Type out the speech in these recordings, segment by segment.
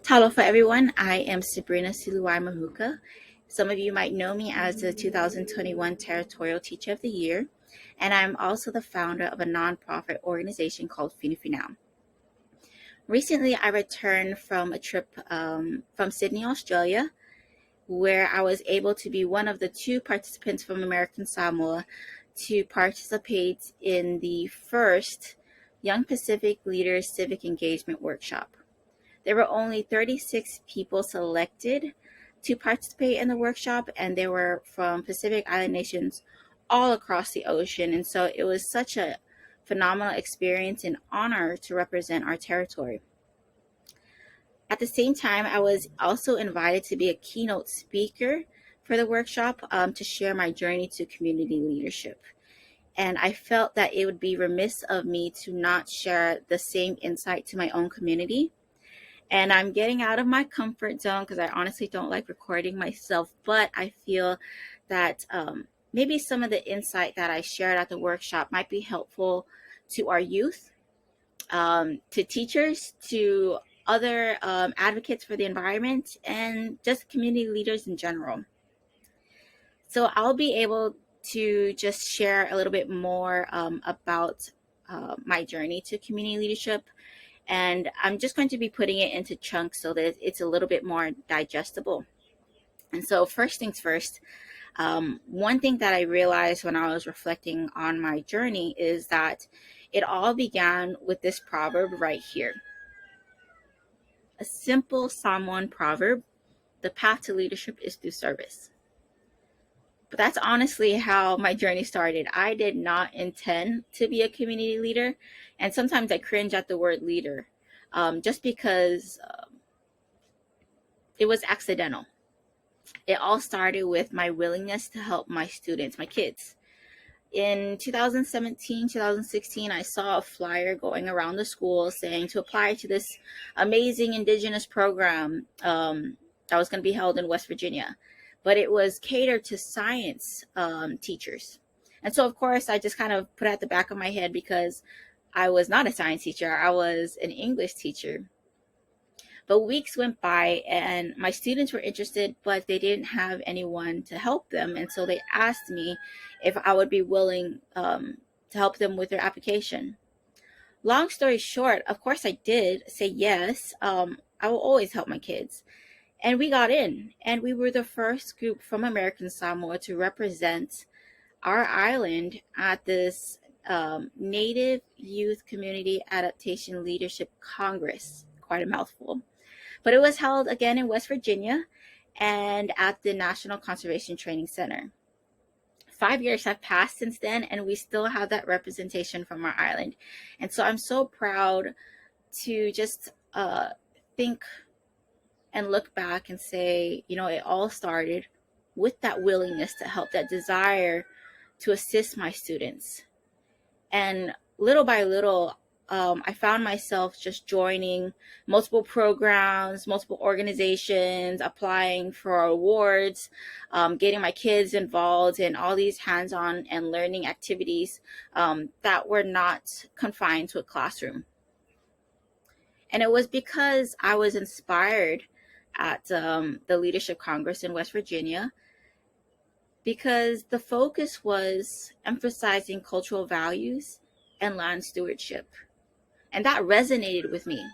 Hello for everyone. I am Sabrina Suluai-Mahuka. Some of you might know me as the 2021 Territorial Teacher of the Year, and I'm also the founder of a nonprofit organization called Finafinau. Recently, I returned from a trip from Sydney, Australia, where I was able to be one of the 2 participants from American Samoa to participate in the first Young Pacific Leaders Civic Engagement Workshop. There were only 36 people selected to participate in the workshop, and they were from Pacific Island nations all across the ocean. And so it was such a phenomenal experience and honor to represent our territory. At the same time, I was also invited to be a keynote speaker for the workshop to share my journey to community leadership. And I felt that it would be remiss of me to not share the same insight to my own community. And I'm getting out of my comfort zone because I honestly don't like recording myself, but I feel that maybe some of the insight that I shared at the workshop might be helpful to our youth, to teachers, to other advocates for the environment, and just community leaders in general. So I'll be able to just share a little bit more about my journey to community leadership. And I'm just going to be putting it into chunks so that it's a little bit more digestible. And so first things first, one thing that I realized when I was reflecting on my journey is that it all began with this proverb right here. A simple Samoan proverb: the path to leadership is through service. But that's honestly how my journey started. I did not intend to be a community leader. And sometimes I cringe at the word leader just because it was accidental. It all started with my willingness to help my students, my kids. In 2017, 2016, I saw a flyer going around the school saying to apply to this amazing Indigenous program that was going to be held in West Virginia. But it was catered to science teachers. And so, of course, I just kind of put it at the back of my head because I was not a science teacher. I was an English teacher. But weeks went by and my students were interested, but they didn't have anyone to help them. And so they asked me if I would be willing to help them with their application. Long story short, of course I did say yes. I will always help my kids. And we got in, and we were the first group from American Samoa to represent our island at this Native Youth Community Adaptation Leadership Congress. Quite a mouthful. But it was held again in West Virginia and at the National Conservation Training Center. 5 years have passed since then, and we still have that representation from our island. And so I'm so proud to just think and look back and say, you know, it all started with that willingness to help, that desire to assist my students. And little by little, I found myself just joining multiple programs, multiple organizations, applying for awards, getting my kids involved in all these hands-on and learning activities that were not confined to a classroom. And it was because I was inspired at the Leadership Congress in West Virginia, because the focus was emphasizing cultural values and land stewardship. And that resonated with me.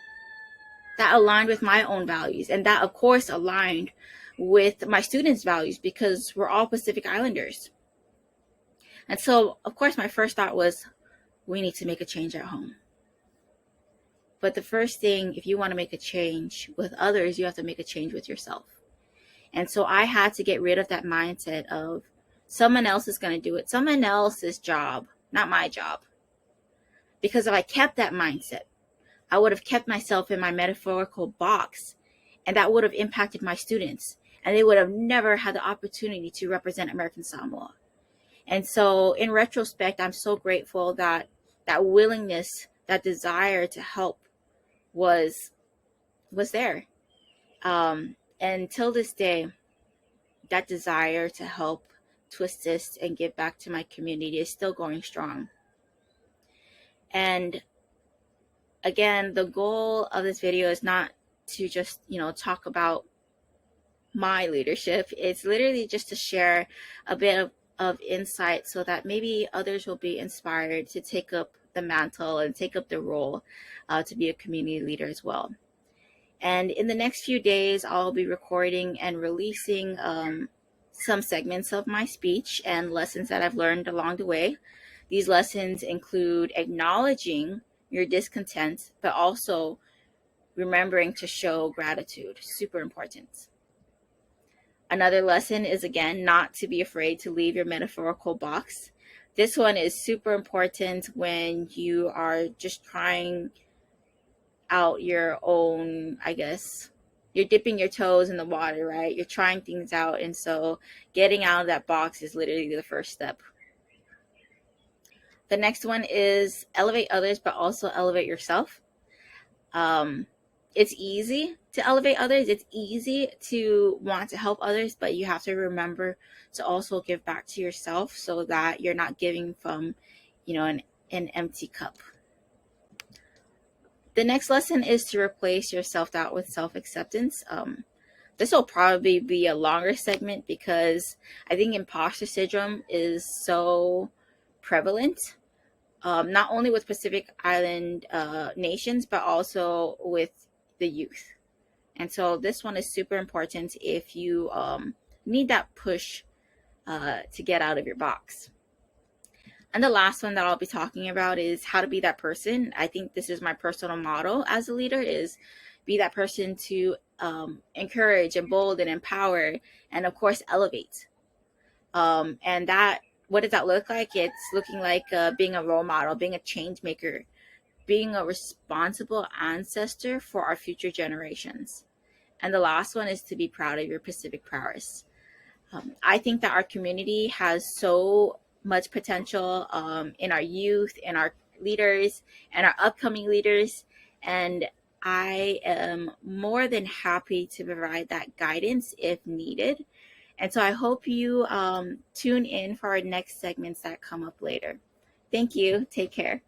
That aligned with my own values. And that, of course, aligned with my students' values because we're all Pacific Islanders. And so, of course, my first thought was, we need to make a change at home. But the first thing, if you want to make a change with others, you have to make a change with yourself. And so I had to get rid of that mindset of someone else is going to do it. Someone else's job, not my job. Because if I kept that mindset, I would have kept myself in my metaphorical box, and that would have impacted my students, and they would have never had the opportunity to represent American Samoa. And so in retrospect, I'm so grateful that that willingness, that desire to help was there. And till this day, that desire to help, to assist, and give back to my community is still going strong. And again, the goal of this video is not to just, talk about my leadership. It's literally just to share a bit of insight so that maybe others will be inspired to take up the mantle and take up the role to be a community leader as well. And in the next few days, I'll be recording and releasing some segments of my speech and lessons that I've learned along the way. These lessons include acknowledging your discontent, but also remembering to show gratitude. Super important. Another lesson is, again, not to be afraid to leave your metaphorical box. This one is super important when you are just trying out your own, I guess, you're dipping your toes in the water, right? You're trying things out. And so getting out of that box is literally the first step. The next one is elevate others, but also elevate yourself. It's easy to elevate others. It's easy to want to help others, but you have to remember to also give back to yourself so that you're not giving from, an empty cup. The next lesson is to replace your self-doubt with self-acceptance. This will probably be a longer segment because I think imposter syndrome is so prevalent, not only with Pacific Island nations, but also with the youth. And so this one is super important if you need that push to get out of your box. And the last one that I'll be talking about is how to be that person. I think this is my personal motto as a leader, is be that person to encourage, embolden, empower, and of course, elevate. And that, what does that look like? It's looking like being a role model, being a change maker, being a responsible ancestor for our future generations. And the last one is to be proud of your Pacific prowess. I think that our community has so much potential in our youth, in our leaders, and our upcoming leaders. And I am more than happy to provide that guidance if needed. And so I hope you tune in for our next segments that come up later. Thank you. Take care.